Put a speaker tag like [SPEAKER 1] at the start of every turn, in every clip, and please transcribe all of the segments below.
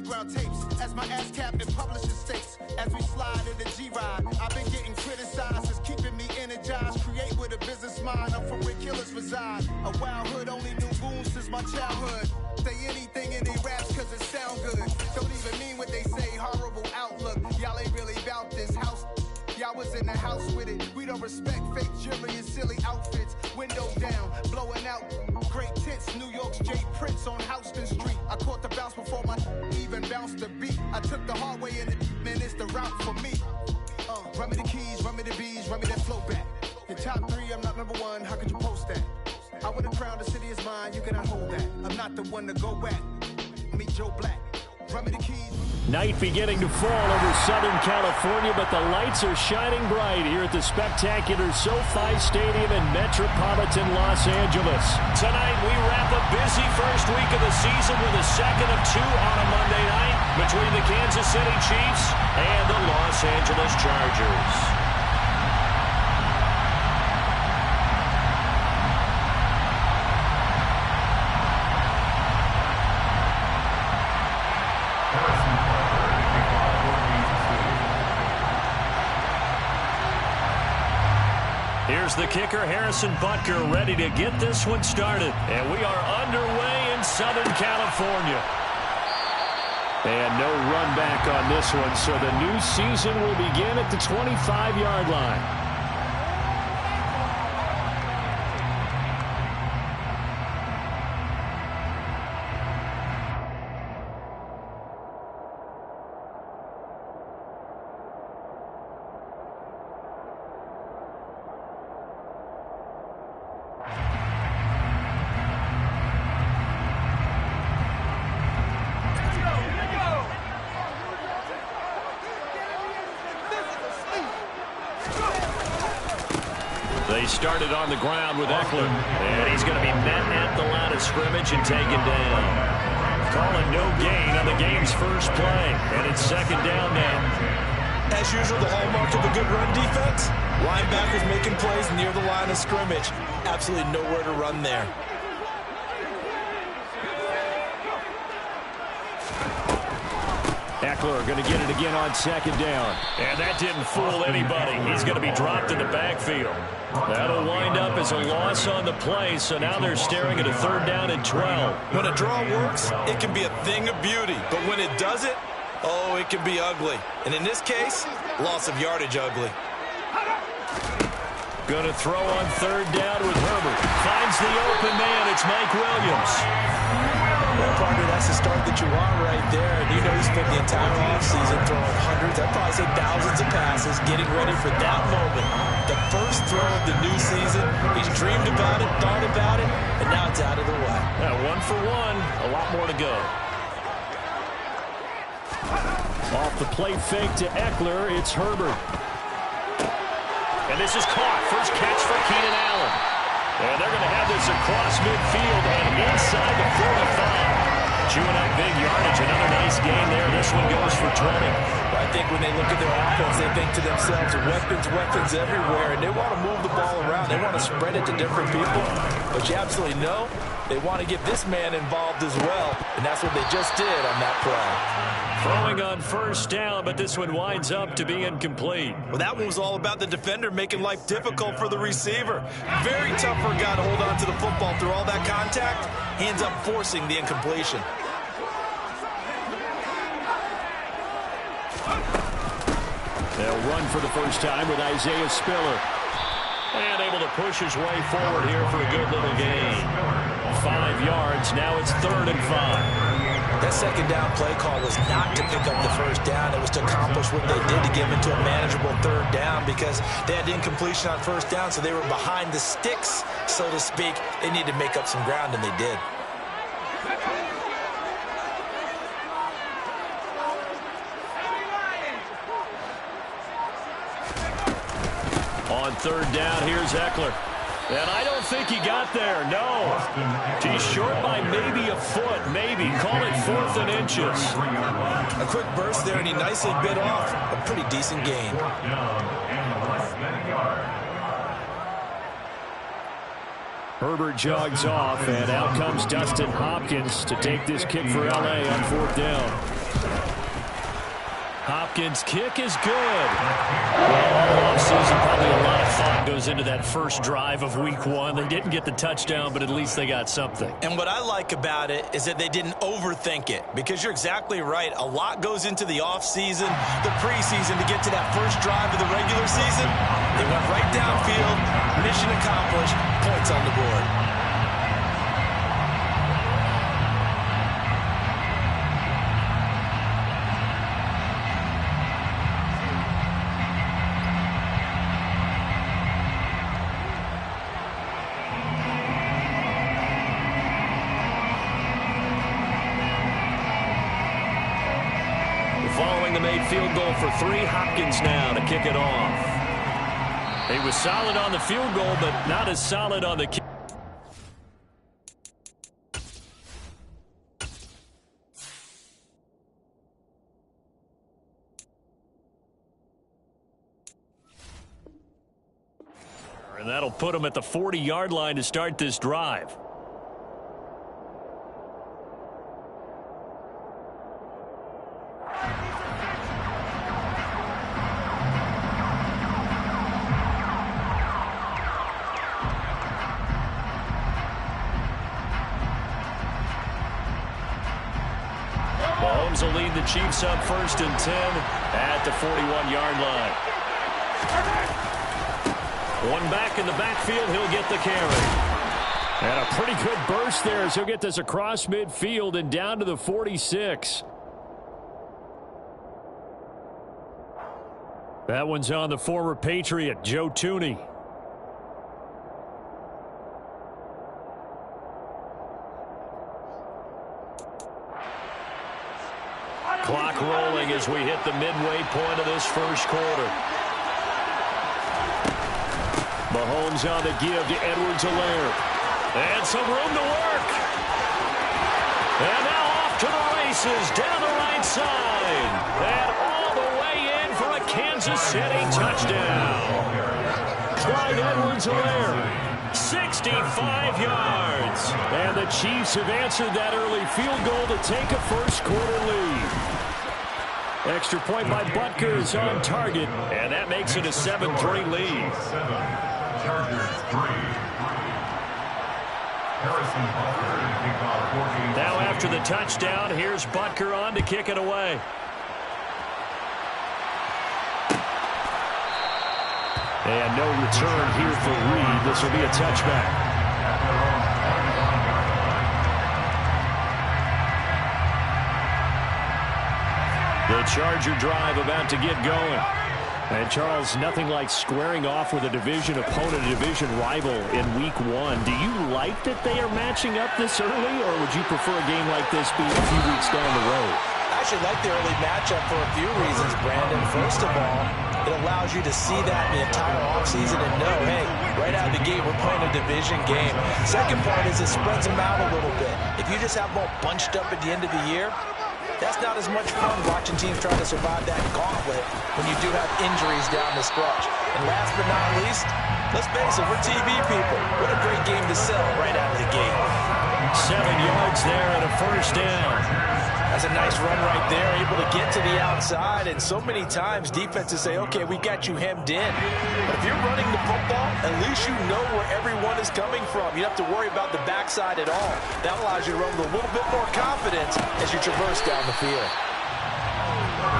[SPEAKER 1] underground tapes as my ass capped in publishing states. As we slide in the G-Ride, I've been getting criticized as keeping me energized. Create with a business mind, I'm from where killers reside. A wild hood, only knew goons since my childhood. Say anything in they raps cause it sound good. Don't even mean what they say, horrible outlook. Y'all ain't really about this house. Y'all was in the house with it. We don't respect fake jewelry and silly outfits. Window down, blowing out great tits. New York's J. Prince on Houston Street. I caught the bounce before my even bounced the beat. I took the hard way in the man, it's the route for me. Run me the keys, run me the bees, run me that flow back. Your top 3, I'm not number 1, how could you post that? I would have crowned the city is mine, you cannot hold that. I'm not the one to go back. Meet Joe Black. Run me the keys.
[SPEAKER 2] Night beginning to fall over Southern California, but the lights are shining bright here at the spectacular SoFi Stadium in metropolitan Los Angeles.
[SPEAKER 3] Tonight, we wrap a busy first week of the season with a second of 2 on a Monday night between the Kansas City Chiefs and the Los Angeles Chargers. Here's the kicker, Harrison Butker, ready to get this one started. And we are underway in Southern California.
[SPEAKER 2] And no run back on this one, so the new season will begin at the 25-yard line.
[SPEAKER 3] They started on the ground with Eckler, and he's going to be met at the line of scrimmage and taken down. Calling no gain on the game's first play, and it's second down now.
[SPEAKER 4] As usual, the hallmark of a good run defense, linebackers making plays near the line of scrimmage. Absolutely nowhere to run there.
[SPEAKER 2] Eckler going to get it again on second down.
[SPEAKER 3] And that didn't fool anybody. He's going to be dropped in the backfield. That'll wind up as a loss on the play, so now they're staring at a third down and 12.
[SPEAKER 4] When a draw works, it can be a thing of beauty. But when it doesn't, oh, it can be ugly. And in this case, loss of yardage ugly.
[SPEAKER 3] Going to throw on third down with Herbert. Finds the open man. It's Mike Williams.
[SPEAKER 4] Well, partner, that's the start that you want right there. And you know he spent the entire offseason throwing hundreds, I'd probably say thousands of passes, getting ready for that moment. The first throw of the new season. He's dreamed about it, thought about it, and now it's out of the way.
[SPEAKER 3] Yeah, 1 for 1. A lot more to go.
[SPEAKER 2] Off the play fake to Eckler, it's Herbert.
[SPEAKER 3] And this is caught. First catch for Keenan Allen. And they're going to have this across midfield and inside the 45. Chewing up big yardage. Another nice gain there. This one goes for 20.
[SPEAKER 4] Well, I think when they look at their offense, they think to themselves, weapons everywhere. And they want to move the ball around. They want to spread it to different people. But you absolutely know they want to get this man involved as well. And that's what they just did on that play.
[SPEAKER 3] Throwing on first down, but this one winds up to be incomplete.
[SPEAKER 4] Well, that one was all about the defender making life difficult for the receiver. Very tough for a guy to hold on to the football through all that contact. He ends up forcing the incompletion.
[SPEAKER 2] They'll run for the first time with Isaiah Spiller.
[SPEAKER 3] And able to push his way forward here for a good little gain. 5 yards, now it's 3rd and 5.
[SPEAKER 4] That second down play call was not to pick up the first down. It was to accomplish what they did to get them into a manageable 3rd down because they had incompletion on first down, so they were behind the sticks, so to speak. They needed to make up some ground, and they did.
[SPEAKER 3] On 3rd down, here's Eckler. And I don't think he got there, no. He's short by maybe a foot, maybe. Call it 4th and inches.
[SPEAKER 4] A quick burst there, and he nicely bit off a pretty decent gain.
[SPEAKER 2] Herbert jogs off, and out comes Dustin Hopkins to take this kick for L.A. on 4th down. Hopkins' kick is good. Well, all offseason, probably a lot of thought goes into that first drive of week 1. They didn't get the touchdown, but at least they got something.
[SPEAKER 4] And what I like about it is that they didn't overthink it, because you're exactly right. A lot goes into the offseason, the preseason to get to that first drive of the regular season. They went right downfield, mission accomplished, points on the board.
[SPEAKER 2] Following the made field goal for 3, Hopkins now to kick it off. He was solid on the field goal, but not as solid on the kick. And that'll put him at the 40-yard line to start this drive. Mahomes will lead the Chiefs up 1st and 10 at the 41-yard line. One back in the backfield, he'll get the carry. And a pretty good burst there as he'll get this across midfield and down to the 46. That one's on the former Patriot, Joe Thuney. Clock rolling as we hit the midway point of this first quarter. Mahomes on the give to Edwards-Helaire. And some room to work. And now off to the races down the right side. And all the way in for a Kansas City touchdown. Clyde Edwards-Helaire, 65 yards. And the Chiefs have answered that early field goal to take a first quarter lead. Extra point by Butker is on target, and that makes it a 7-3 lead. Now after the touchdown, here's Butker on to kick it away. And no return here for Reed. This will be a touchback. The Charger drive about to get going. And, Charles, nothing like squaring off with a division opponent, a division rival in Week 1. Do you like that they are matching up this early, or would you prefer a game like this be a few weeks down the road?
[SPEAKER 4] I actually like the early matchup for a few reasons, Brandon. First of all, it allows you to see that the entire offseason and know, hey, right out of the gate, we're playing a division game. Second part is it spreads them out a little bit. If you just have them all bunched up at the end of the year, that's not as much fun watching teams try to survive that gauntlet when you do have injuries down the stretch. And last but not least, let's face it, we're TV people. What a great game to sell right out of the gate.
[SPEAKER 2] 7 yards there and a first down.
[SPEAKER 4] That's a nice run right there, able to get to the outside. And so many times defenses say, okay, we got you hemmed in. But if you're running the football, at least you know where everyone is coming from. You don't have to worry about the backside at all. That allows you to run with a little bit more confidence as you traverse down the field.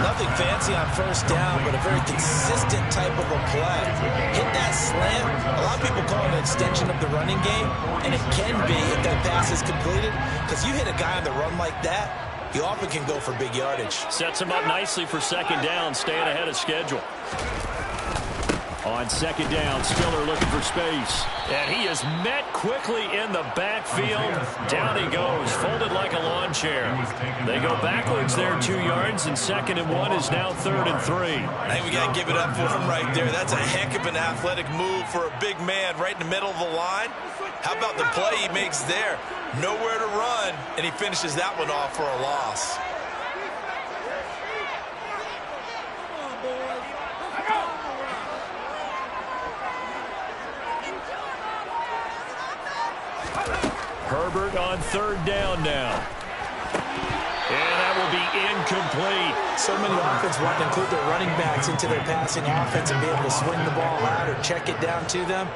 [SPEAKER 4] Nothing fancy on first down, but a very consistent type of a play. Hit that slant. A lot of people call it an extension of the running game, and it can be if that pass is completed, because you hit a guy on the run like that, you often can go for big yardage.
[SPEAKER 2] Sets him up nicely for second down, staying ahead of schedule. On second down, Spiller looking for space. And he is met quickly in the backfield. Down he goes, folded like a lawn chair. They go backwards there 2 yards, and 2nd and 1 is now 3rd and 3.
[SPEAKER 4] I think we got to give it up for him right there. That's a heck of an athletic move for a big man right in the middle of the line. How about the play he makes there? Nowhere to run, and he finishes that one off for a loss.
[SPEAKER 2] Herbert on 3rd down now. And that will be
[SPEAKER 3] incomplete.
[SPEAKER 4] So many offenses want to include their running backs into their passing offense and be able to swing the ball out or check it down to them.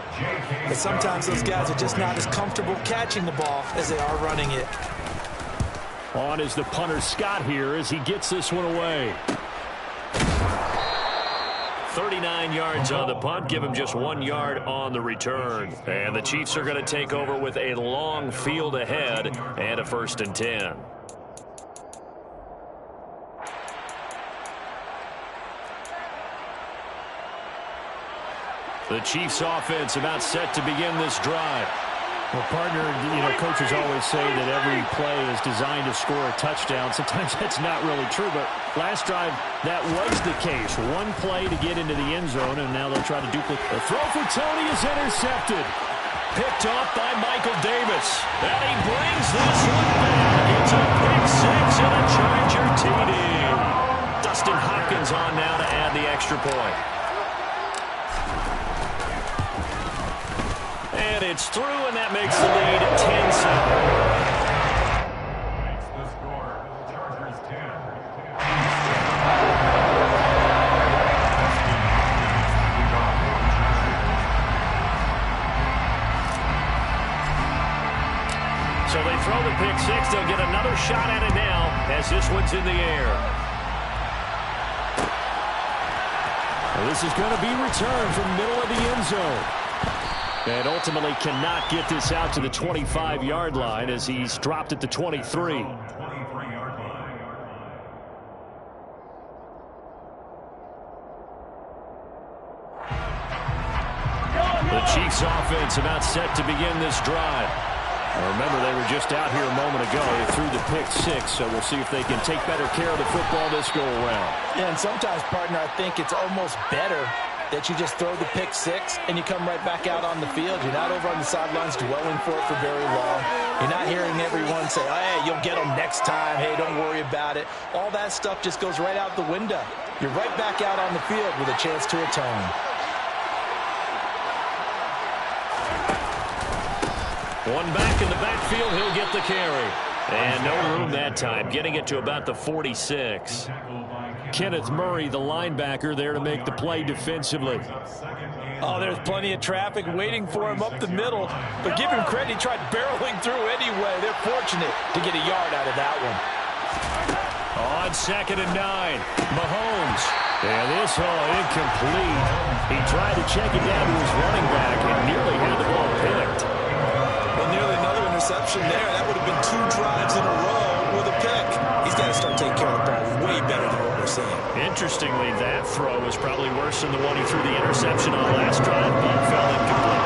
[SPEAKER 4] But sometimes those guys are just not as comfortable catching the ball as they are running it.
[SPEAKER 2] On is the punter Scott here as he gets this one away.
[SPEAKER 3] 39 yards on the punt, give him just 1 yard on the return. And the Chiefs are going to take over with a long field ahead and a 1st and 10. The Chiefs offense about set to begin this drive.
[SPEAKER 2] Well, partner, coaches always say that every play is designed to score a touchdown. Sometimes that's not really true, but last drive, that was the case. One play to get into the end zone, and now they'll try to duplicate. The throw for Tony is intercepted.
[SPEAKER 3] Picked off by Michael Davis. And he brings this one back. It's a pick six and a Charger TD. Dustin Hopkins on now to add the extra point. And it's through, and that makes the lead 10-7. So they throw the pick six. They'll get another shot at it now as this one's in the air.
[SPEAKER 2] Well, this is going to be returned from middle of the end zone. And ultimately cannot get this out to the 25-yard line as he's dropped at the 23.
[SPEAKER 3] The Chiefs offense about set to begin this drive.
[SPEAKER 2] Now remember, they were just out here a moment ago. They threw the pick six, so we'll see if they can take better care of the football this go-around.
[SPEAKER 4] Yeah, and sometimes, partner, I think it's almost better that you just throw the pick six and you come right back out on the field. You're not over on the sidelines dwelling for it for very long. You're not hearing everyone say, hey, you'll get them next time. Hey, don't worry about it. All that stuff just goes right out the window. You're right back out on the field with a chance to atone.
[SPEAKER 3] One back in the backfield, he'll get the carry. And no room that time, getting it to about the 46.
[SPEAKER 2] Kenneth Murray, the linebacker, there to make the play defensively.
[SPEAKER 4] Oh, there's plenty of traffic waiting for him up the middle. But give him credit, he tried barreling through anyway. They're fortunate to get a yard out of that one.
[SPEAKER 3] On 2nd and 9, Mahomes.
[SPEAKER 2] And this incomplete. He tried to check it down to his running back and nearly had the ball picked.
[SPEAKER 4] Well, nearly another interception there. That would have been 2 drives in a row with a pick. He's got to start taking care of the ball way better than what we're seeing.
[SPEAKER 3] Interestingly, that throw was probably worse than the one he threw the interception on last drive. Ball fell incomplete.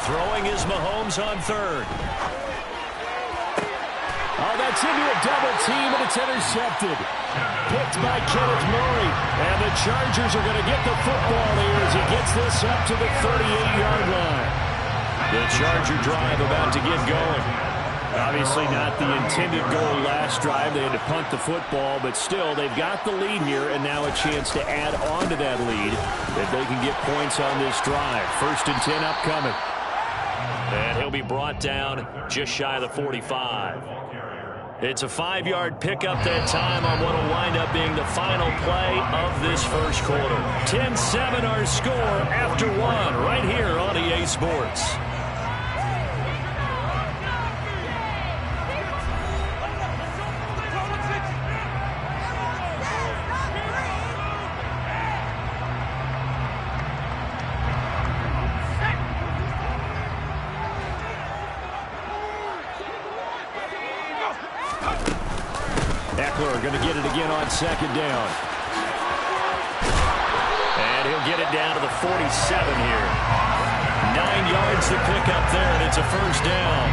[SPEAKER 3] Throwing is Mahomes on 3rd.
[SPEAKER 2] Oh, that's into a double team, and it's intercepted. Picked by Kenneth Murray. And the Chargers are going to get the football here as he gets this up to the 38-yard line.
[SPEAKER 3] The Charger drive about to get going.
[SPEAKER 2] Obviously not the intended goal last drive. They had to punt the football, but still, they've got the lead here, and now a chance to add on to that lead if they can get points on this drive. 1st and 10 upcoming.
[SPEAKER 3] And he'll be brought down just shy of the 45. It's a 5-yard pickup that time on what will wind up being the final play of this first quarter. 10-7 our score after 1 right here on EA Sports.
[SPEAKER 2] Eckler going to get it again on 2nd down.
[SPEAKER 3] And he'll get it down to the 47 here. 9 yards to pick up there, and it's a 1st down.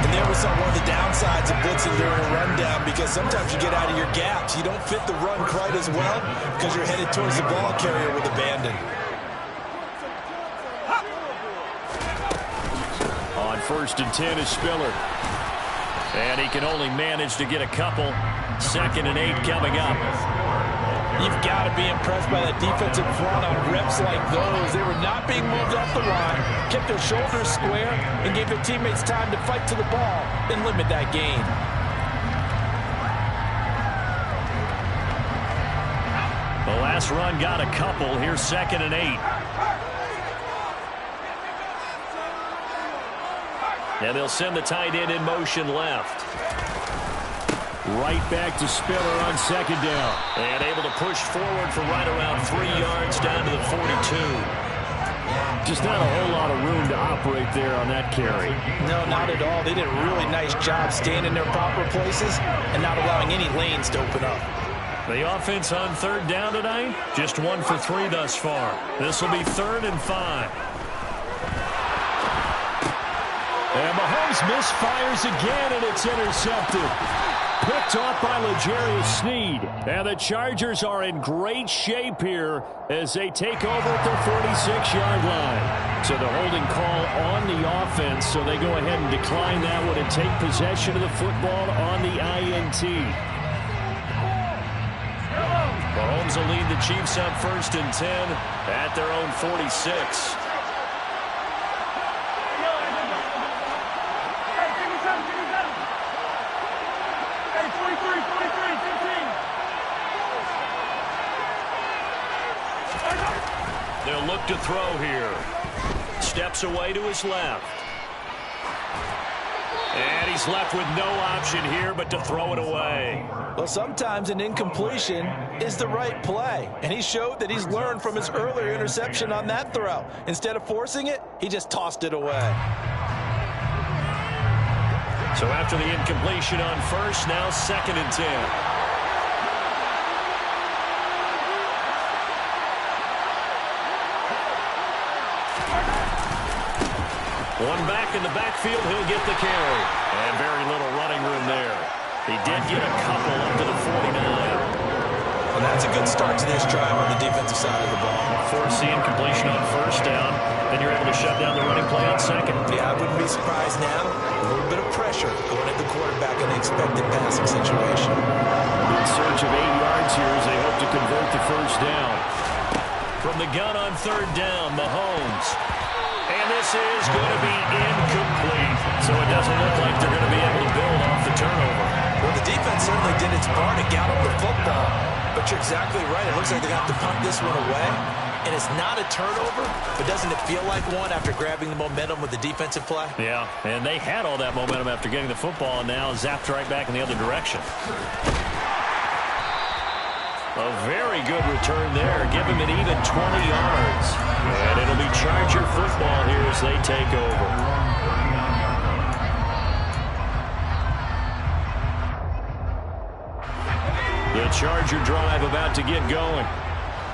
[SPEAKER 4] And there was one of the downsides of blitzing during a rundown, because sometimes you get out of your gaps. You don't fit the run quite as well because you're headed towards the ball carrier with abandon.
[SPEAKER 3] On 1st and 10 is Spiller. And he can only manage to get a couple. 2nd and 8 coming up.
[SPEAKER 4] You've got to be impressed by that defensive front on reps like those. They were not being moved off the line, kept their shoulders square, and gave their teammates time to fight to the ball and limit that gain.
[SPEAKER 3] The last run got a couple. Here's 2nd and 8. And they'll send the tight end in motion left.
[SPEAKER 2] Right back to Spiller on 2nd down.
[SPEAKER 3] And able to push forward for right around 3 yards down to the 42.
[SPEAKER 2] Just not a whole lot of room to operate there on that carry.
[SPEAKER 4] No, not at all. They did a really nice job staying in their proper places and not allowing any lanes to open up.
[SPEAKER 3] The offense on 3rd down tonight, just 1 for 3 thus far. This will be 3rd and 5.
[SPEAKER 2] And Mahomes misfires again, and it's intercepted. Picked off by L'Jarius Sneed. And the Chargers are in great shape here as they take over at their 46-yard line. So the holding call on the offense, so they go ahead and decline that one and take possession of the football on the INT.
[SPEAKER 3] Mahomes will lead the Chiefs up 1st and 10 at their own 46. They'll look to throw here. Steps away to his left. And he's left with no option here but to throw it away.
[SPEAKER 4] Well, sometimes an incompletion is the right play. And he showed that he's learned from his earlier interception on that throw. Instead of forcing it, he just tossed it away.
[SPEAKER 3] So after the incompletion on 1st, now 2nd and 10. One back in the backfield, he'll get the carry. And very little running room there. He did get a couple up to the 49.
[SPEAKER 4] And that's a good start to this drive on the defensive side of the ball.
[SPEAKER 3] Force the incompletion on 1st down, then you're able to shut down the running play on 2nd.
[SPEAKER 4] Yeah, I wouldn't be surprised now. A little bit of pressure going at the quarterback in the expected passing situation.
[SPEAKER 2] In search of 8 yards here as they hope to convert the 1st down.
[SPEAKER 3] From the gun on 3rd down, Mahomes. And this is going to be incomplete. So it doesn't look like they're going to be able to build off the turnover.
[SPEAKER 4] Well, the defense certainly did its part to gallop the football. But you're exactly right. It looks like they're going to have to punt this one away. And it's not a turnover, but doesn't it feel like one after grabbing the momentum with the defensive play?
[SPEAKER 3] Yeah, and they had all that momentum after getting the football and now zapped right back in the other direction. A very good return there. Give him an even 20 yards. And it'll be Charger football here as they take over. The Charger drive about to get going.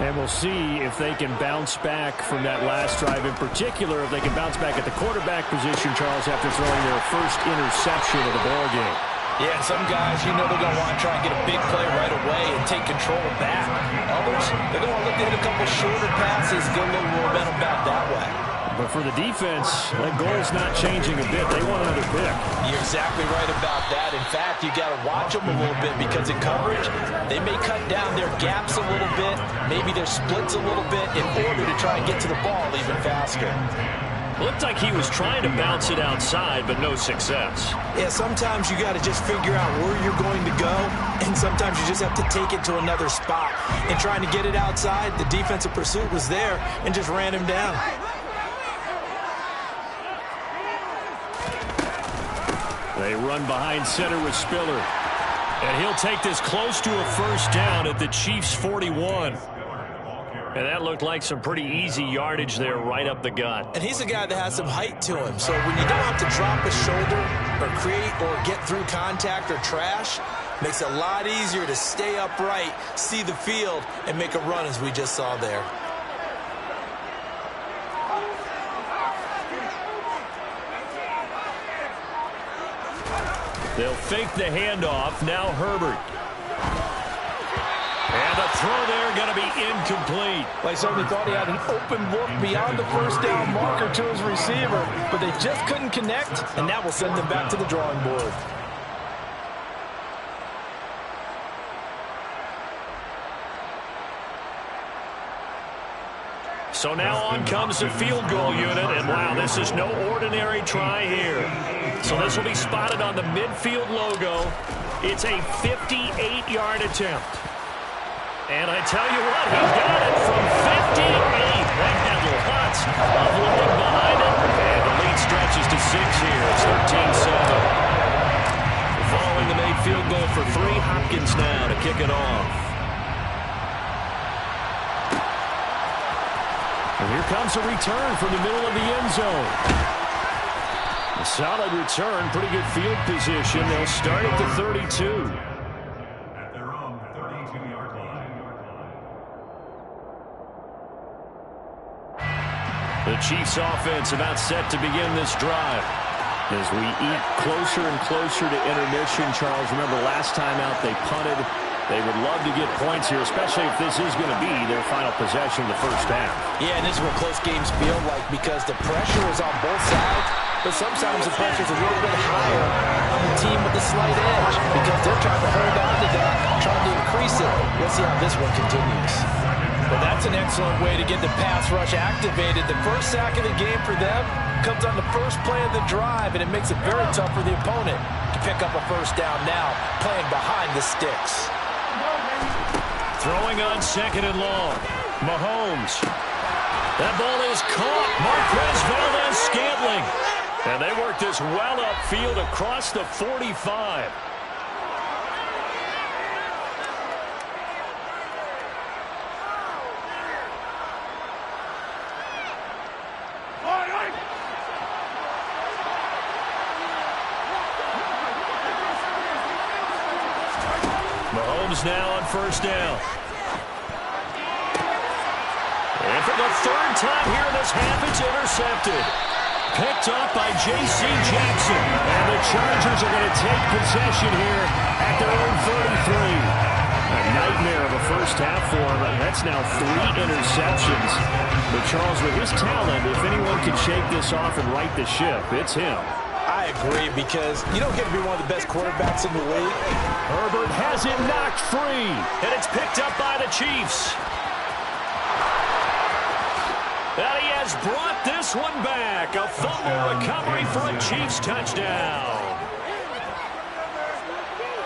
[SPEAKER 2] And we'll see if they can bounce back from that last drive. In particular, if they can bounce back at the quarterback position, Charles, after throwing their first interception of the ballgame.
[SPEAKER 4] Yeah, and some guys, you know they're going to want to try and get a big play right away and take control back. Others, they're going to look to hit a couple shorter passes, get a little momentum back that way.
[SPEAKER 2] But for the defense, that goal's not changing a bit. They want another pick.
[SPEAKER 4] You're exactly right about that. In fact, you got to watch them a little bit because in coverage, they may cut down their gaps a little bit, maybe their splits a little bit in order to try and get to the ball even faster.
[SPEAKER 3] Looked like he was trying to bounce it outside, but no success.
[SPEAKER 4] Yeah, sometimes you got to just figure out where you're going to go, and sometimes you just have to take it to another spot. And trying to get it outside, the defensive pursuit was there and just ran him down.
[SPEAKER 3] They run behind center with Spiller. And he'll take this close to a first down at the Chiefs' 41. And that looked like some pretty easy yardage there right up the gut.
[SPEAKER 4] And he's a guy that has some height to him. So when you don't have to drop a shoulder or create or get through contact or trash, makes it a lot easier to stay upright, see the field, and make a run as we just saw there.
[SPEAKER 3] They'll fake the handoff. Now Herbert. And the throw there going to be incomplete.
[SPEAKER 4] They certainly thought he had an open look beyond the first down marker to his receiver, but they just couldn't connect, and that will send them back to the drawing board.
[SPEAKER 2] So now on comes the field goal unit, and wow, this is no ordinary try here. So this will be spotted on the midfield logo. It's a 58-yard attempt. And I tell you what, he got it from 58. That had lots of loading behind it. And the lead stretches to 6 here. It's 13-7. Following the made field goal for 3, Hopkins now to kick it off. And here comes a return from the middle of the end zone. A solid return, pretty good field position. They'll start at the 32.
[SPEAKER 3] At their own 32-yard line.
[SPEAKER 2] The Chiefs offense about set to begin this drive. As we eat closer and closer to intermission, Charles, remember last time out they punted. They would love to get points here, especially if this is going to be their final possession of the first half.
[SPEAKER 4] Yeah, and this is what close games feel like because the pressure is on both sides, but sometimes the pressure is a little bit higher on the team with the slight edge because they're trying to hold on to that, trying to increase it. Let's see how this one continues. Well, that's an excellent way to get the pass rush activated. The first sack of the game for them comes on the first play of the drive, and it makes it very tough for the opponent to pick up a first down now, playing behind the sticks.
[SPEAKER 2] Throwing on 2nd and long. Mahomes. That ball is caught. Marquez Valdes-Scantling. And they work this well upfield across the 45. Mahomes now on first down. And for the 3rd time here in this half, it's intercepted. Picked off by J.C. Jackson. And the Chargers are going to take possession here at their own 33. A nightmare of a first half for him. That's now 3 interceptions. But Charles, with his talent, if anyone can shake this off and right the ship, it's him.
[SPEAKER 4] I agree because you don't get to be one of the best quarterbacks in the league.
[SPEAKER 2] Herbert has it knocked free, and it's picked up by the Chiefs. And he has brought this one back. A fumble recovery for a Chiefs touchdown.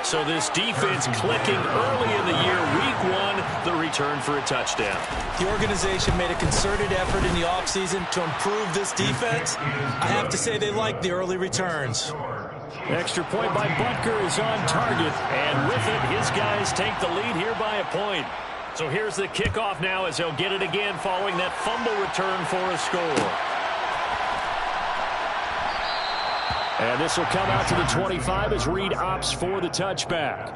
[SPEAKER 2] So this defense clicking early in the year, week 1, the return for a touchdown.
[SPEAKER 4] The organization made a concerted effort in the offseason to improve this defense. I have to say they like the early returns.
[SPEAKER 2] Extra point by Butker is on target, and with it, his guys take the lead here by a point. So here's the kickoff now as they'll get it again following that fumble return for a score. And this will come out to the 25 as Reed opts for the touchback.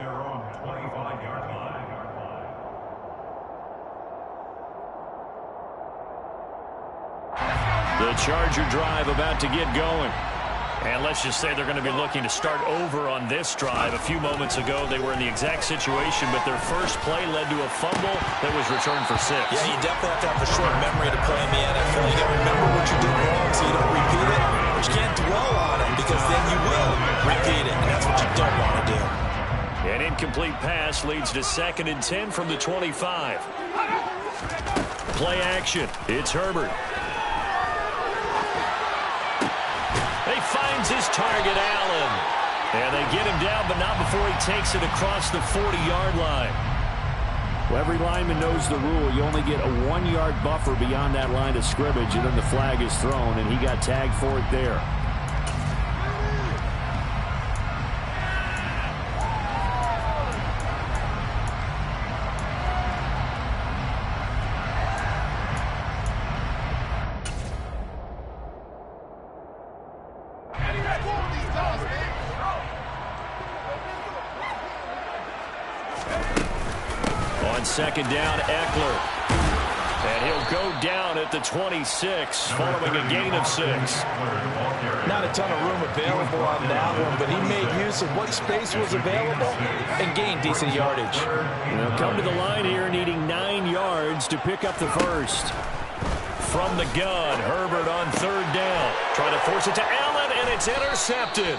[SPEAKER 2] The Charger drive about to get going. And let's just say they're going to be looking to start over on this drive. A few moments ago, they were in the exact situation, but their first play led to a fumble that was returned for 6.
[SPEAKER 4] Yeah, you definitely have to have a short memory to play in the NFL. You got to remember what you did wrong so you don't repeat it. But you can't dwell on it because then you will repeat it, and that's what you don't want to do.
[SPEAKER 2] An incomplete pass leads to 2nd and 10 from the 25. Play action. It's Herbert. He finds his target, Allen. And they get him down, but not before he takes it across the 40-yard line. Well, every lineman knows the rule. You only get a 1-yard buffer beyond that line of scrimmage, and then the flag is thrown, and he got tagged for it there. Second down, Eckler. And he'll go down at the 26 following a gain of 6.
[SPEAKER 4] Not a ton of room available on that one, but he made use of what space was available and gained decent yardage.
[SPEAKER 2] They'll come to the line here needing 9 yards to pick up the first. From the gun, Herbert on 3rd down. Trying to force it to Allen, and it's intercepted.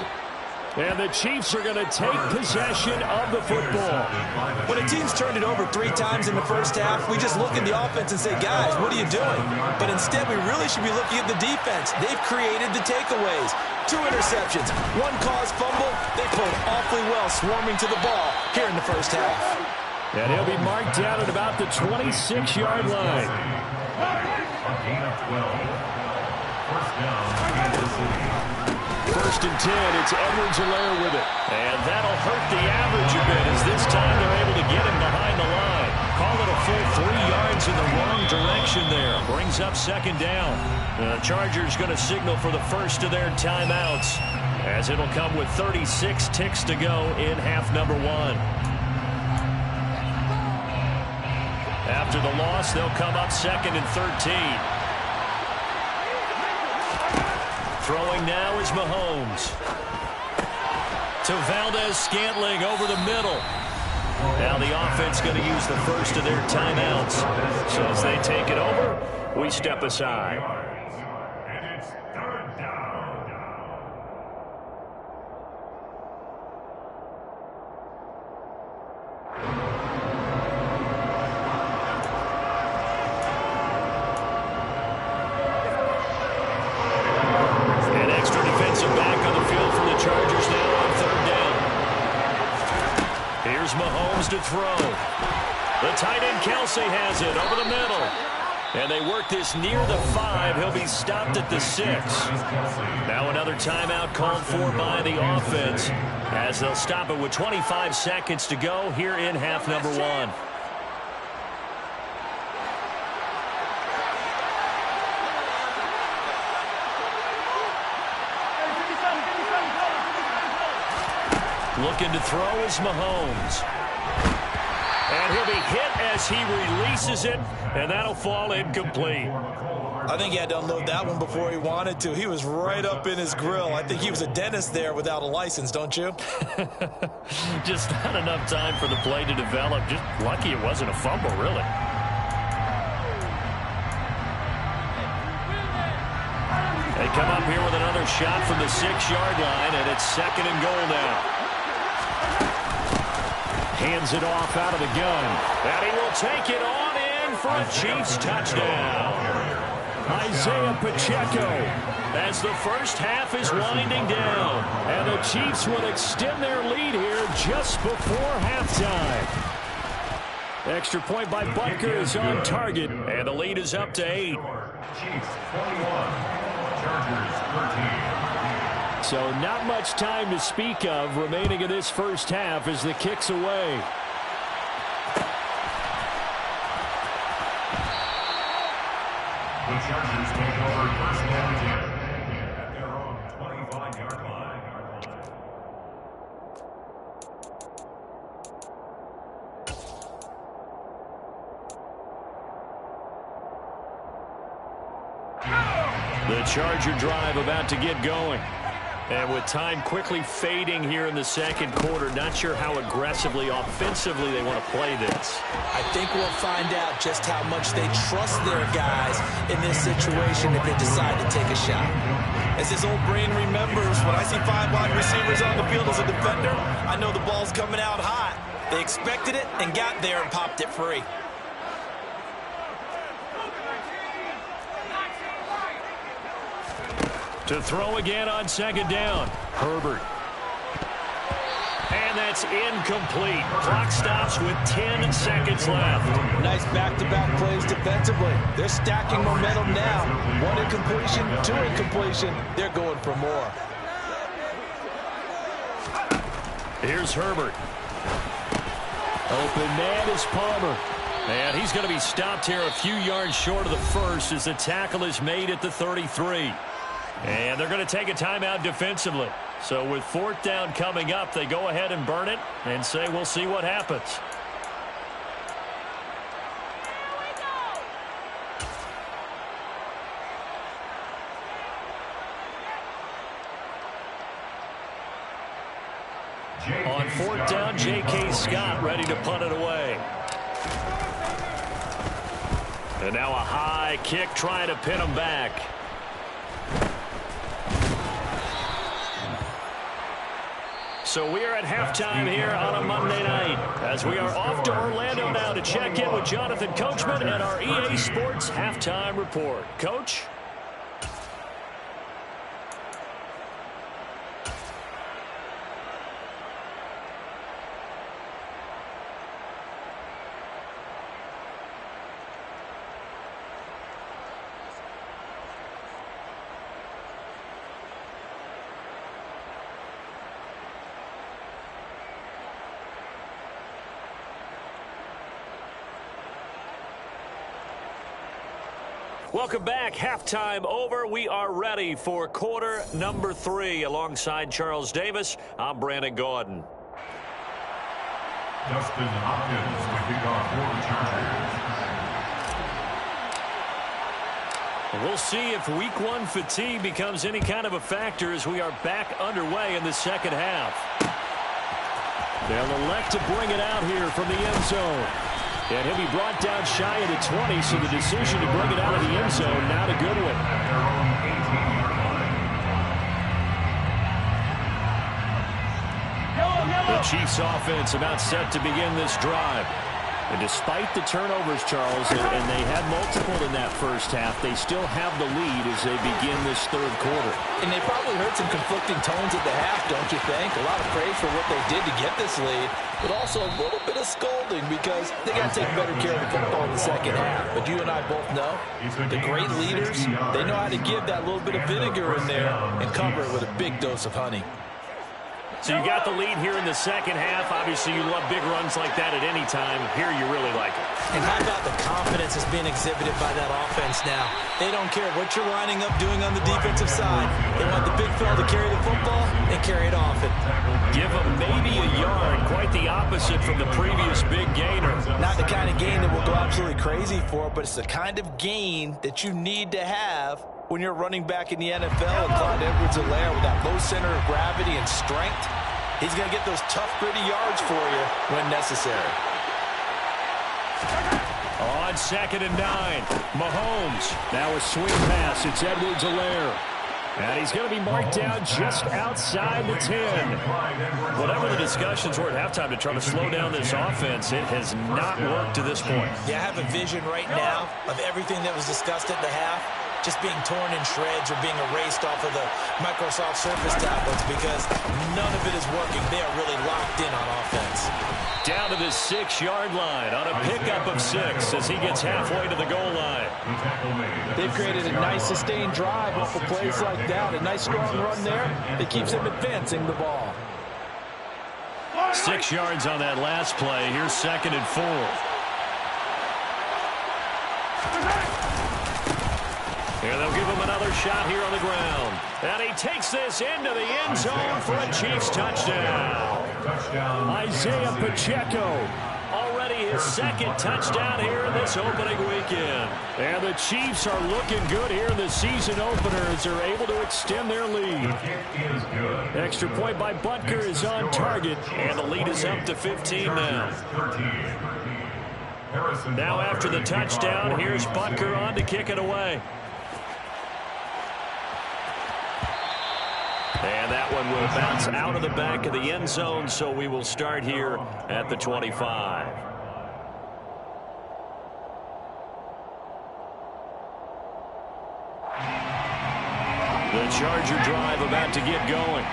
[SPEAKER 2] And the Chiefs are going to take possession of the football.
[SPEAKER 4] When a team's turned it over 3 times in the first half, we just look at the offense and say, guys, what are you doing? But instead, we really should be looking at the defense. They've created the takeaways. 2 interceptions, 1 caused fumble. They played awfully well swarming to the ball here in the first half.
[SPEAKER 2] And he'll be marked down at about the 26-yard line. First and 10, it's Edwards-Helaire with it. And that'll hurt the average a bit as this time they're able to get him behind the line. Call it a full 3 yards in the wrong direction there. Brings up second down. The Chargers going to signal for the first of their timeouts as it'll come with 36 ticks to go in half number 1. After the loss, they'll come up second and 13. Throwing now is Mahomes. To Valdez-Scantling over the middle. Now the offense going to use the first of their timeouts. So as they take it over, we step aside.
[SPEAKER 5] And it's 3rd down.
[SPEAKER 2] An extra defensive back on the field for the Chargers now on 3rd down. Here's Mahomes to throw. The tight end Kelsey has it over the middle. And they work this near the 5. He'll be stopped at the 6. Now another timeout called for by the offense as they'll stop it with 25 seconds to go here in half number 1. Looking to throw is Mahomes. And he'll be hit as he releases it, and that'll fall incomplete.
[SPEAKER 4] I think he had to unload that one before he wanted to. He was right up in his grill. I think he was a dentist there without a license, don't you?
[SPEAKER 2] Just not enough time for the play to develop. Just lucky it wasn't a fumble, really. They come up here with another shot from the 6-yard line, and it's 2nd and goal now. Hands it off out of the gun. And he will take it on in for a Chiefs touchdown. Isaiah Pacheco as the first half is winding down. And the Chiefs will extend their lead here just before halftime. Extra point by Butker is on target. And the lead is up to 8.
[SPEAKER 5] Chiefs 21, Chargers 13.
[SPEAKER 2] So not much time to speak of remaining in this first half as the kick's away.
[SPEAKER 5] The Chargers take over first down at their own 25-yard line.
[SPEAKER 2] The Charger drive about to get going. And with time quickly fading here in the second quarter, not sure how aggressively, offensively they want to play this.
[SPEAKER 4] I think we'll find out just how much they trust their guys in this situation if they decide to take a shot. As his old brain remembers, when I see 5 wide receivers on the field as a defender, I know the ball's coming out hot. They expected it and got there and popped it free.
[SPEAKER 2] To throw again on 2nd down. Herbert. And that's incomplete. Clock stops with 10 seconds left.
[SPEAKER 4] Nice back-to-back plays defensively. They're stacking momentum now. 1 incompletion, 2 incompletion. They're going for more.
[SPEAKER 2] Here's Herbert. Open man is Palmer. And he's going to be stopped here a few yards short of the first as the tackle is made at the 33. And they're going to take a timeout defensively. So with 4th down coming up, they go ahead and burn it and say we'll see what happens. On 4th down, J.K. Scott ready to punt it away. And now a high kick trying to pin him back. So we are at halftime here on a Monday night as we are off to Orlando now to check in with Jonathan Coachman and our EA Sports Halftime Report. Coach? Welcome back. Halftime over. We are ready for quarter number 3. Alongside Charles Davis, I'm Brandon Gaudin.
[SPEAKER 5] Justin Hopkins to kick off for the Chargers.
[SPEAKER 2] We'll see if week 1 fatigue becomes any kind of a factor as we are back underway in the second half. They'll elect to bring it out here from the end zone. And he'll be brought down shy of the 20, so the decision to bring it out of the end zone, not a good one. The Chiefs offense about set to begin this drive. And despite the turnovers, Charles, and they had multiple in that first half, they still have the lead as they begin this third quarter.
[SPEAKER 4] And they probably heard some conflicting tones at the half, don't you think? A lot of praise for what they did to get this lead, but also a little bit of scolding because they got to take better care of the football in the second half. But you and I both know the great leaders, they know how to give that little bit of vinegar in there and cover it with a big dose of honey.
[SPEAKER 2] So you got the lead here in the second half. Obviously, you love big runs like that at any time. Here, you really like it.
[SPEAKER 4] And how about the confidence that's being exhibited by that offense now? They don't care what you're lining up doing on the defensive side. They want the big fella to carry the football and carry it off it.
[SPEAKER 2] Give them maybe a yard. Quite the opposite from the previous big gainer.
[SPEAKER 4] Not the kind of gain that we'll go absolutely crazy for, but it's the kind of gain that you need to have when you're running back in the NFL. And Clyde Edwards-Helaire with that low center of gravity and strength, he's going to get those tough, gritty yards for you when necessary.
[SPEAKER 2] On 2nd and 9, Mahomes. Now a swing pass. It's Edwards-Helaire. And he's going to be marked down just outside the 10. Whatever the discussions were at halftime to try to slow down this offense, it has not worked to this point.
[SPEAKER 4] Yeah, I have a vision right now of everything that was discussed at the half just being torn in shreds or being erased off of the Microsoft Surface tablets because none of it is working. They are really locked in on offense.
[SPEAKER 2] Down to the 6-yard line on a pickup of 6 as he gets halfway to the goal line.
[SPEAKER 4] They've created a nice sustained drive off of plays like that. A nice strong run there that keeps them advancing the ball.
[SPEAKER 2] 6 yards on that last play. Here's 2nd and 4. And they'll give him another shot here on the ground. And he takes this into the end zone for a Chiefs touchdown. Isaiah Pacheco, already his 2nd touchdown here in this opening weekend. And the Chiefs are looking good here in the season opener as they're able to extend their lead. Extra point by Butker is on target, and the lead is up to 15 now. Now after the touchdown, here's Butker on to kick it away. And that one will bounce out of the back of the end zone, so we will start here at the 25. The Charger drive about to get going.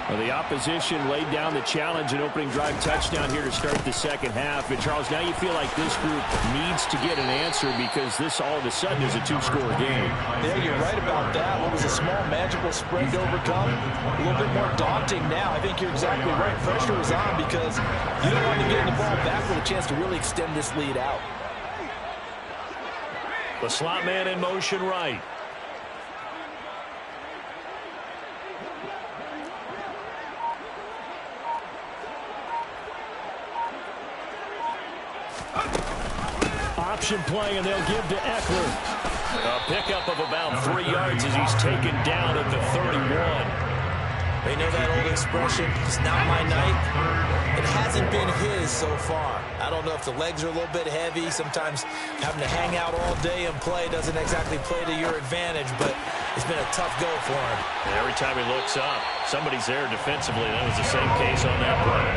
[SPEAKER 2] Well, the opposition laid down the challenge and opening drive touchdown here to start the second half. And, Charles, now you feel like this group needs to get an answer because this all of a sudden is a 2-score game.
[SPEAKER 4] Yeah, you're right about that. What was a small magical spread to overcome, a little bit more daunting now. I think you're exactly right. Pressure is on because you don't want to get the ball back with a chance to really extend this lead out.
[SPEAKER 2] The slot man in motion right. Option play, and they'll give to Eckler. A pickup of about 3 yards as he's taken down at the 31.
[SPEAKER 4] They know that old expression, it's not my night. It hasn't been his so far. I don't know if the legs are a little bit heavy. Sometimes having to hang out all day and play doesn't exactly play to your advantage, but it's been a tough go for him.
[SPEAKER 3] And every time he looks up, somebody's there defensively. That was the same case on that play.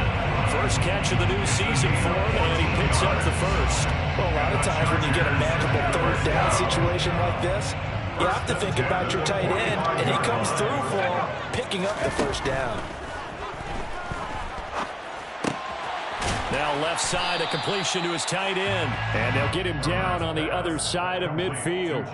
[SPEAKER 3] First catch of the new season for him, and he picks up the first.
[SPEAKER 4] Well, a lot of times when you get a manageable third down situation like this, you have to think about your tight end, and he comes through for him, picking up the first down.
[SPEAKER 2] Now left side, a completion to his tight end. And they'll get him down on the other side of midfield.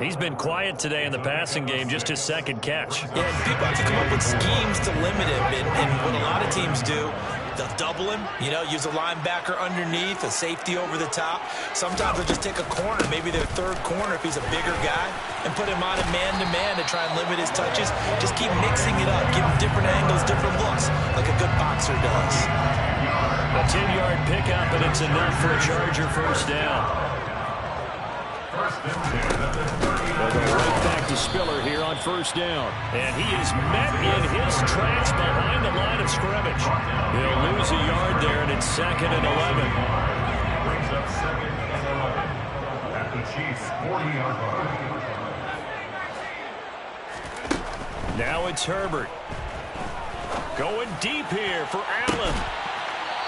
[SPEAKER 3] He's been quiet today in the passing game, just his second catch.
[SPEAKER 4] Yeah, people have to come up with schemes to limit him, and what a lot of teams do, they'll double him, use a linebacker underneath, a safety over the top. Sometimes they'll just take a corner, maybe their third corner if he's a bigger guy, and put him on a man-to-man to try and limit his touches. Just keep mixing it up, give him different angles, different looks, like a good boxer does.
[SPEAKER 2] A 10-yard pickup, and it's enough for a Charger first down. They'll go right back to Spiller here on first down. And he is met in his tracks behind the line of scrimmage. He'll lose a yard there, and it's 2nd and 11.
[SPEAKER 5] Brings up 2nd and 11 at the Chiefs' 40-yard line.
[SPEAKER 2] Now it's Herbert. Going deep here for Allen.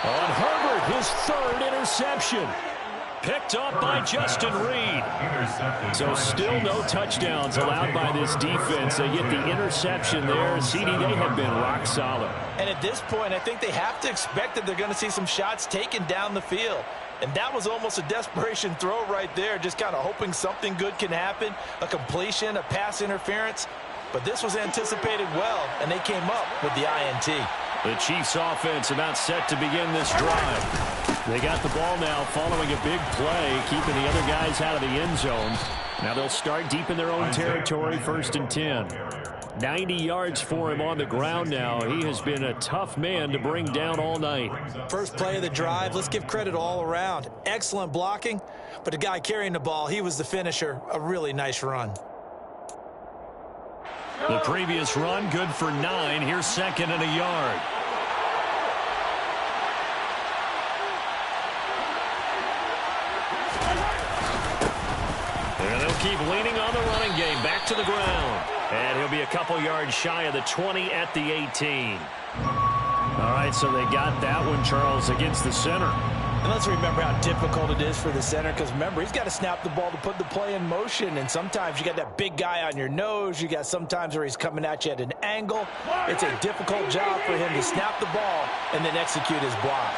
[SPEAKER 2] On Herbert, his third interception. Picked up by Justin Reed. So still no touchdowns allowed by this defense. They get the interception there. CD, they have been rock solid.
[SPEAKER 4] And at this point, I think they have to expect that they're going to see some shots taken down the field. And that was almost a desperation throw right there, just kind of hoping something good can happen, a completion, a pass interference. But this was anticipated well, and they came up with the INT.
[SPEAKER 2] The Chiefs offense about set to begin this drive. They got the ball now following a big play, keeping the other guys out of the end zone. Now they'll start deep in their own territory, 1st and 10. 90 yards for him on the ground now. He has been a tough man to bring down all night.
[SPEAKER 4] First play of the drive, let's give credit all around. Excellent blocking, but the guy carrying the ball, he was the finisher. A really nice run.
[SPEAKER 2] The previous run, good for 9. Here's 2nd and a yard. And they'll keep leaning on the running game. Back to the ground. And he'll be a couple yards shy of the 20 at the 18. All right, so they got that one, Charles, against the center.
[SPEAKER 4] And let's remember how difficult it is for the center, because remember, he's got to snap the ball to put the play in motion, and sometimes you got that big guy on your nose. You got sometimes where he's coming at you at an angle. It's a difficult job for him to snap the ball and then execute his block.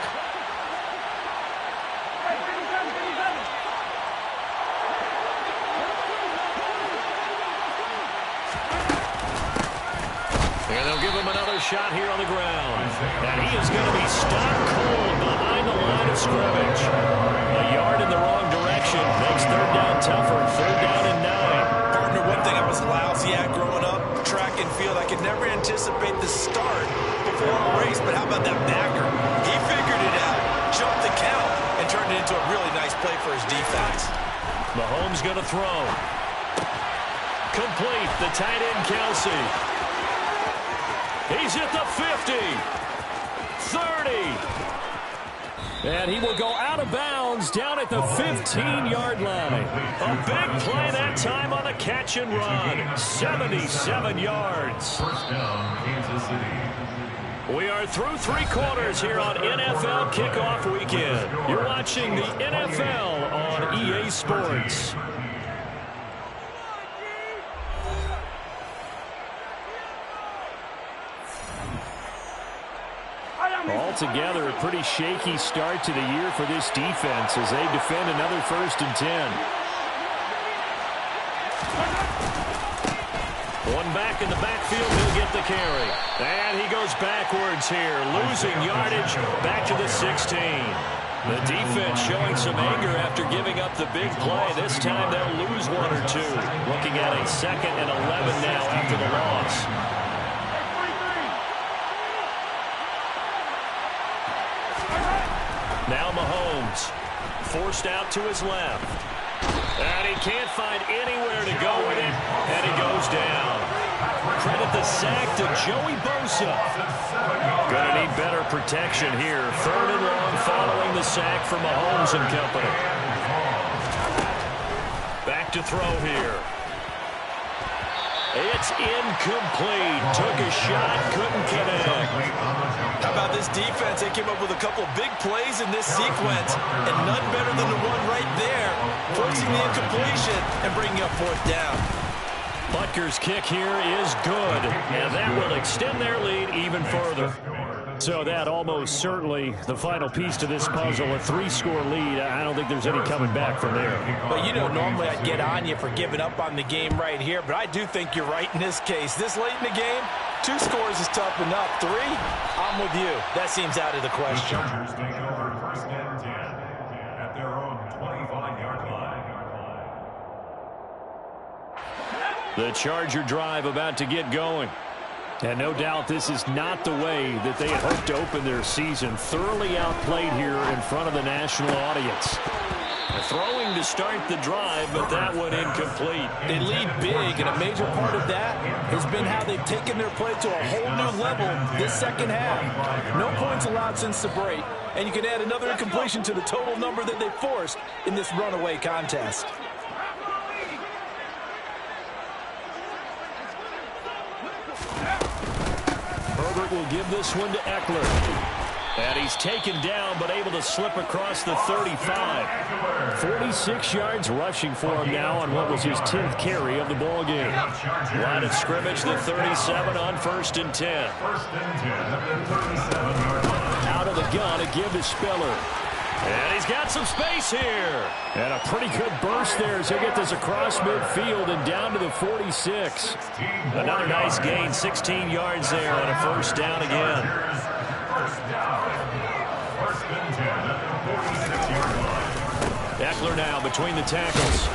[SPEAKER 2] And they'll give him another shot here on the ground. And he is going to be stopped cold behind the line of scrimmage. A yard in the wrong direction makes third down tougher. 3rd down and 9.
[SPEAKER 4] Partner, one thing I was lousy at growing up, track and field, I could never anticipate the start before a race, but how about that backer? He figured it out, jumped the count, and turned it into a really nice play for his defense.
[SPEAKER 2] Mahomes going to throw. Complete, the tight end Kelsey. He's at the 50, 30, and he will go out of bounds down at the 15-yard line. A big play that time on the catch and run, 77 yards.
[SPEAKER 5] First down, Kansas City.
[SPEAKER 2] We are through 3 quarters here on NFL Kickoff Weekend. You're watching the NFL on EA Sports. Altogether, a pretty shaky start to the year for this defense as they defend another 1st and 10. One back in the backfield, he'll get the carry. And he goes backwards here, losing yardage back to the 16. The defense showing some anger after giving up the big play. This time they'll lose 1 or 2. Looking at a 2nd and 11 now after the loss. Now Mahomes, forced out to his left. And he can't find anywhere to go with it, and he goes down. Credit the sack to Joey Bosa. Gonna need better protection here. 3rd and long following the sack from Mahomes and company. Back to throw here. It's incomplete. Took a shot, couldn't connect.
[SPEAKER 4] How about this defense? They came up with a couple of big plays in this sequence, and none better than the one right there, forcing the incompletion and bringing up fourth down.
[SPEAKER 2] Butker's kick here is good, and that will extend their lead even further. So that almost certainly the final piece to this puzzle, a 3-score lead. I don't think there's any coming back from there.
[SPEAKER 4] But you know, normally I'd get on you for giving up on the game right here, but I do think you're right in this case. This late in the game, 2 scores is tough enough. 3, I'm with you. That seems out of the question.
[SPEAKER 5] The Chargers take over first and 10 at their own 25-yard line.
[SPEAKER 2] The Charger drive about to get going. And no doubt this is not the way that they had hoped to open their season. Thoroughly outplayed here in front of the national audience. Throwing to start the drive, but that one incomplete.
[SPEAKER 4] They lead big, and a major part of that has been how they've taken their play to a whole new level this second half. No points allowed since the break, and you can add another incompletion to the total number that they forced in this runaway contest.
[SPEAKER 2] Herbert will give this one to Eckler. And he's taken down, but able to slip across the 35. 46 yards rushing for him now on what was his 10th carry of the ball game. Line of scrimmage, the 37 on 1st and 10. Out of the gun, a give to Spiller. And he's got some space here. And a pretty good burst there as he'll get this across midfield and down to the 46. Another nice gain, 16 yards there on a first down again. Eckler now between the tackles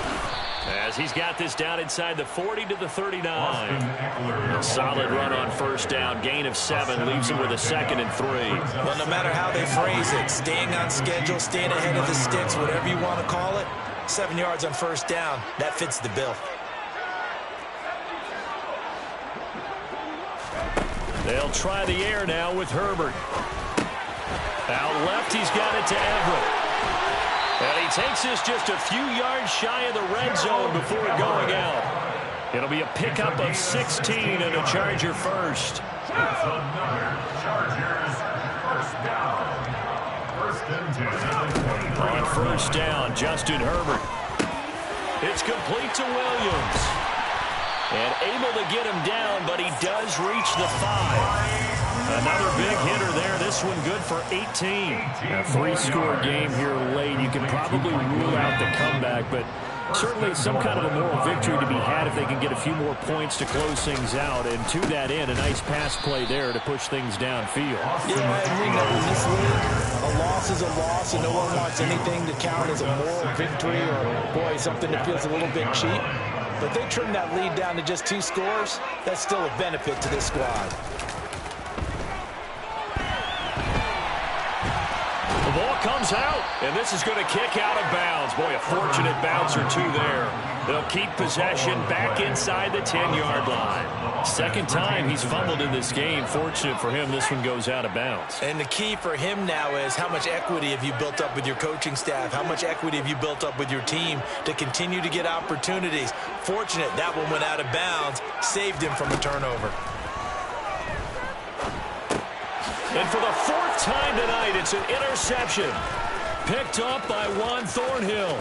[SPEAKER 2] as he's got this down inside the 40 to the 39. A solid run on first down. Gain of 7 leaves him with a 2nd and 3.
[SPEAKER 4] Well, no matter how they phrase it, staying on schedule, staying ahead of the sticks, whatever you want to call it, 7 yards on first down, that fits the bill.
[SPEAKER 2] They'll try the air now with Herbert. Out left, he's got it to Everett. And he takes this just a few yards shy of the red zone before going out. It'll be a pickup of 16 and a Charger first.
[SPEAKER 5] That's another Chargers first down. First and 10.
[SPEAKER 2] On first down, Justin Herbert. It's complete to Williams. And able to get him down, but he does reach the 5. Another big hitter there. This one good for 18. A 3-score game here late. You can probably rule out the comeback, but certainly some kind of a moral victory to be had if they can get a few more points to close things out. And to that end, a nice pass play there to push things downfield.
[SPEAKER 4] Yeah, and we know in this league, a loss is a loss, and no one wants anything to count as a moral victory or, boy, something that feels a little bit cheap. But they trim that lead down to just 2 scores. That's still a benefit to this squad.
[SPEAKER 2] The ball comes out, and this is going to kick out of bounds. Boy, a fortunate bounce or 2 there. They'll keep possession back inside the 10-yard line. Second time he's fumbled in this game. Fortunate for him, this one goes out of bounds.
[SPEAKER 4] And the key for him now is how much equity have you built up with your coaching staff? How much equity have you built up with your team to continue to get opportunities? Fortunate that one went out of bounds, saved him from a turnover.
[SPEAKER 2] And for the 4th time tonight, it's an interception. Picked up by Juan Thornhill.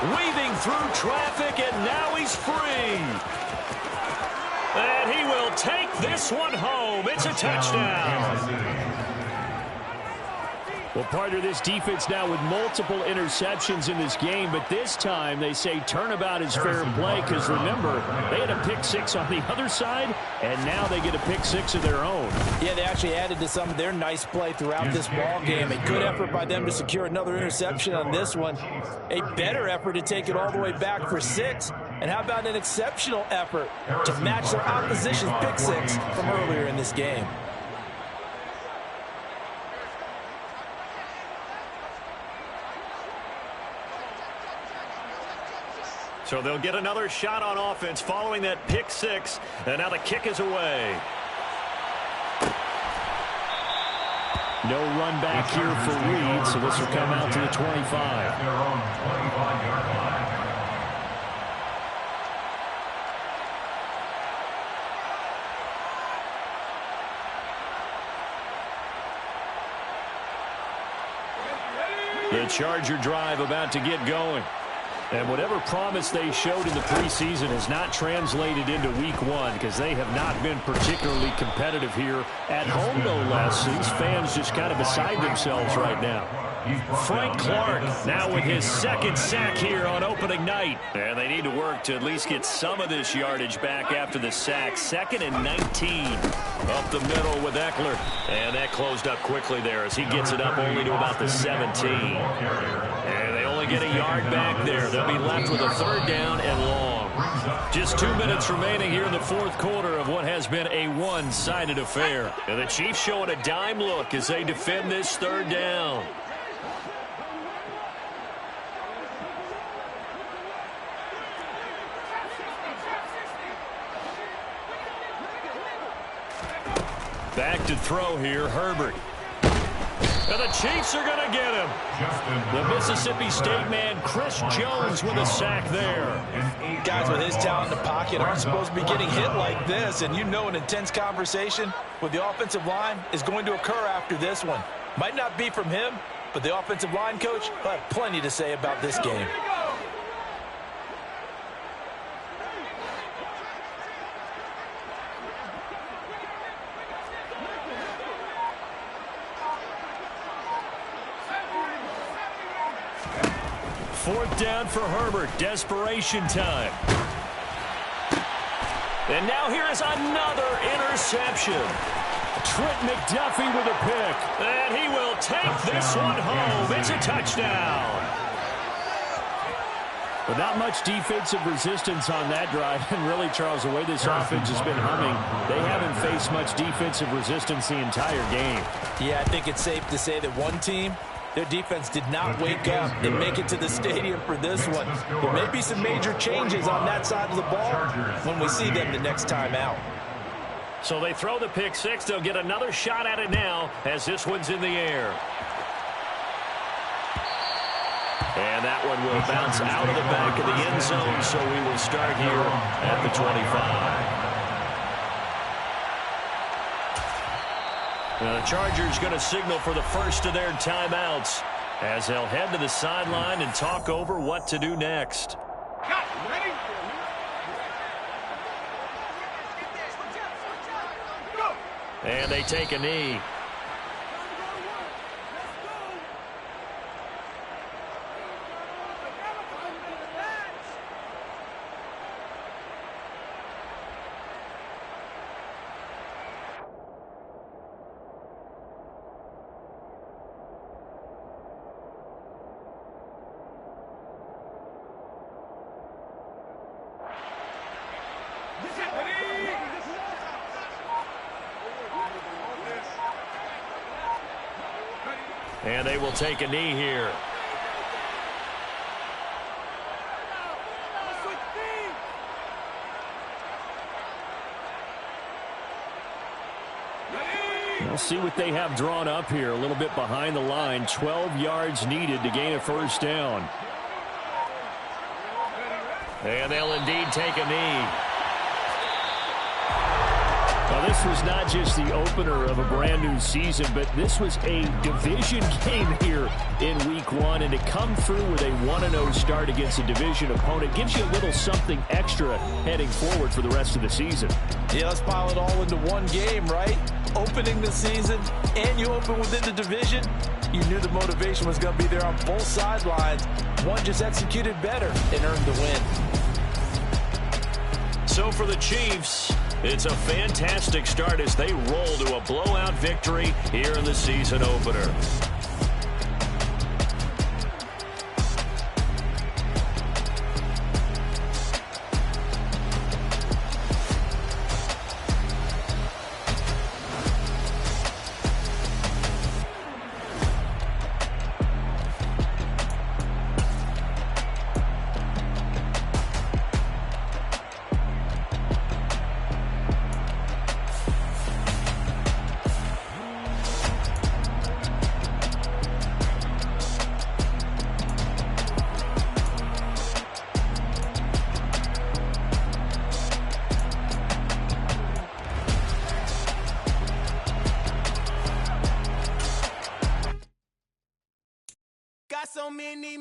[SPEAKER 2] Weaving through traffic, and now he's free. And he will take this one home. It's a touchdown. Well, partner, this defense now with multiple interceptions in this game, but this time they say turnabout is fair play because, remember, they had a pick-6 on the other side, and now they get a pick-6 of their own.
[SPEAKER 4] Yeah, they actually added to some of their nice play throughout this ball game. A good effort by them to secure another interception on this one. A better effort to take it all the way back for 6. And how about an exceptional effort to match their opposition's pick-6 from earlier in this game?
[SPEAKER 2] So they'll get another shot on offense following that pick-6, and now the kick is away. No run back here for Reed, so this will come out to the 25. The Charger drive about to get going. And whatever promise they showed in the preseason has not translated into week one because they have not been particularly competitive here at home, no less. These fans just kind of beside themselves right now. Frank Clark now with his second sack here on opening night. And they need to work to at least get some of this yardage back after the sack. 2nd and 19. Up the middle with Eckler. And that closed up quickly there as he gets it up only to about the 17. And they only get a yard back there. They'll be left with a 3rd down and long. Just 2 minutes remaining here in the 4th quarter of what has been a one-sided affair. And the Chiefs showing a dime look as they defend this 3rd down. Back to throw here, Herbert. And the Chiefs are going to get him. The Mississippi State man, Chris Jones, with a sack there.
[SPEAKER 4] Guys with his talent in the pocket aren't supposed to be getting hit like this, and you know an intense conversation with the offensive line is going to occur after this one. Might not be from him, but the offensive line coach will have plenty to say about this game.
[SPEAKER 2] Fourth down for Herbert. Desperation time. And now here is another interception. Trent McDuffie with a pick. And he will take this one home. It's a touchdown. But not much defensive resistance on that drive. And really, Charles, the way this offense has been humming, they haven't faced much defensive resistance the entire game.
[SPEAKER 4] Yeah, I think it's safe to say that one team, their defense did not wake up and make it to the stadium for this one. There may be some major changes on that side of the ball when we see them the next time out.
[SPEAKER 2] So they throw the pick six. They'll get another shot at it now as this one's in the air. And that one will bounce out of the back of the end zone, so we will start here at the 25. The Chargers going to signal for the first of their timeouts as they'll head to the sideline and talk over what to do next. And they take a knee. And they will take a knee here. We'll see what they have drawn up here. A little bit behind the line. 12 yards needed to gain a first down. And they'll indeed take a knee. Well, this was not just the opener of a brand new season, but this was a division game here in week one. And to come through with a 1-0 start against a division opponent gives you a little something extra heading forward for the rest of the season.
[SPEAKER 4] Yeah, let's pile it all into one game, right? Opening the season, and you open within the division. You knew the motivation was going to be there on both sidelines. One just executed better and earned the win.
[SPEAKER 2] So for the Chiefs, it's a fantastic start as they roll to a blowout victory here in the season opener.